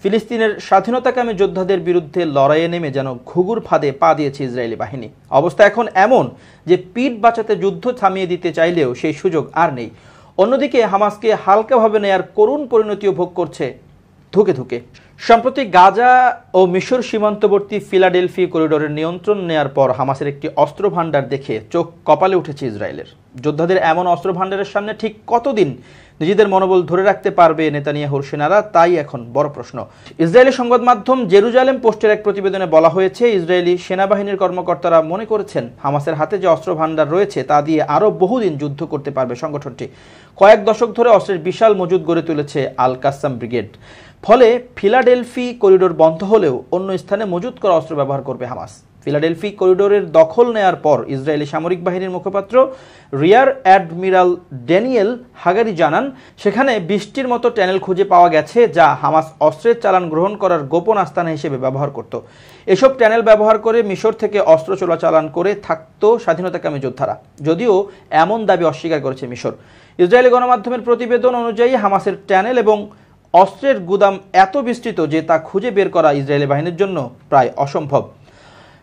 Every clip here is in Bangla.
ফিলিস্তিনের স্বাধীনতাকামী যোদ্ধাদের বিরুদ্ধে লড়াইয়ে নেমে যেন ঘুঘুর ফাঁদে পা দিয়েছে ইসরায়েলি বাহিনী। অবস্থা এখন এমন যে পিঠ বাঁচাতে যুদ্ধ থামিয়ে দিতে চাইলেও সেই সুযোগ আর নেই। অন্যদিকে হামাসকে হালকাভাবে নেয়ার করুণ পরিণতিও ভোগ করছে ধুকে ধুকে। সম্প্রতি গাজা ও মিশর সীমান্তবর্তী ফিলাডেলফি করিডোরের নিয়ন্ত্রণ নেয়ার পর হামাসের একটি অস্ত্র ভান্ডার দেখে চোখ কপালে উঠেছে ইসরায়েলের। যোদ্ধাদের এমন অস্ত্র ভান্ডারের সামনে ঠিক কতদিন নিজেদের মনোবল ধরে রাখতে পারবে নেতানিয়াহুর সেনারা, তাই এখন বড় প্রশ্ন। ইসরায়েলি সংবাদ মাধ্যম জেরুজালেম পোস্টের এক প্রতিবেদনে বলা হয়েছে, ইসরায়েলি সেনাবাহিনীর কর্মকর্তারা মনে করেছেন হামাসের হাতে যে অস্ত্র ভান্ডার রয়েছে তা দিয়ে আরও বহুদিন যুদ্ধ করতে পারবে সংগঠনটি। কয়েক দশক ধরে অস্ত্রের বিশাল মজুদ গড়ে তুলেছে আল কাসাম ব্রিগেড। ফলে ফিলাডেলফি করিডোর বন্ধ হলেও অন্য স্থানে মজুদ করা অস্ত্র ব্যবহার করবে হামাস। ফিলাডেলফি করিডোরের দখল নেয়ার পর ইসরায়েলি সামরিক বাহিনীর মুখপাত্র রিয়ার অ্যাডমিরাল ড্যানিয়েল হাগারি জানান, সেখানে 20টির মতো ট্যানেল খুঁজে পাওয়া গেছে যা হামাস অস্ত্রের চালান গ্রহণ করার গোপন আস্তানা হিসেবে ব্যবহার করত। এসব ট্যানেল ব্যবহার করে মিশর থেকে অস্ত্র চোরাচালান করে থাকত স্বাধীনতাকামী যোদ্ধারা, যদিও এমন দাবি অস্বীকার করেছে মিশর। ইসরায়েলি গণমাধ্যমের প্রতিবেদন অনুযায়ী হামাসের ট্যানেল এবং অস্ত্রের গুদাম এত বিস্তৃত যে তা খুঁজে বের করা ইসরায়েলি বাহিনীর জন্য প্রায় অসম্ভব।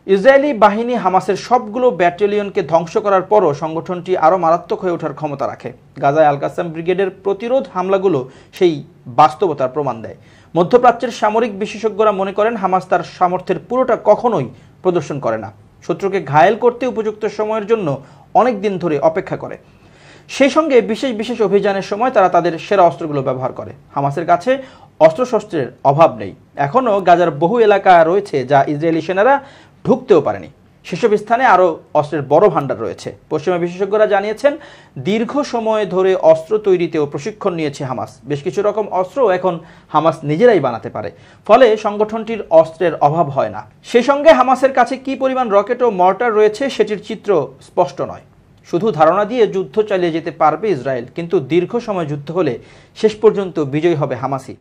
ইসরায়েলি বাহিনী হামাসের সবগুলো ব্যাটালিয়নকে ধ্বংস করার পরও সংগঠনটি আরও মারাত্মক হয়ে ওঠার ক্ষমতা রাখে। গাজায় আল কাসাম ব্রিগেডের প্রতিরোধ হামলাগুলো সেই বাস্তবতার প্রমাণ দেয়। মধ্যপ্রাচ্যের সামরিক বিশেষজ্ঞরা মনে করেন হামাস তার সামর্থ্যের পুরোটা কখনোই প্রদর্শন করে না। শত্রুকে ঘায়েল করতে উপযুক্ত সময়ের জন্য অনেক দিন ধরে অপেক্ষা করে। সেই সঙ্গে বিশেষ বিশেষ অভিযানের সময় তারা তাদের সেরা অস্ত্রগুলো ব্যবহার করে। হামাসের কাছে অস্ত্রশস্ত্রের অভাব নেই। এখনও গাজার বহু এলাকা রয়েছে যা ইসরায়েলি সেনারা ঢুকতেও পারেনি। সেসব স্থানে আরও অস্ত্রের বড় ভান্ডার রয়েছে। পশ্চিমা বিশেষজ্ঞরা জানিয়েছেন, দীর্ঘ সময় ধরে অস্ত্র তৈরিতেও প্রশিক্ষণ নিয়েছে হামাস। বেশ কিছু রকম অস্ত্র এখন হামাস নিজেরাই বানাতে পারে, ফলে সংগঠনটির অস্ত্রের অভাব হয় না। সেই সঙ্গে হামাসের কাছে কী পরিমাণ রকেট ও মর্টার রয়েছে সেটির চিত্র স্পষ্ট নয়। শুধু ধারণা দিয়ে যুদ্ধ চালিয়ে যেতে পারবে ইসরায়েল, কিন্তু দীর্ঘ সময় যুদ্ধ হলে শেষ পর্যন্ত বিজয়ী হবে হামাসই।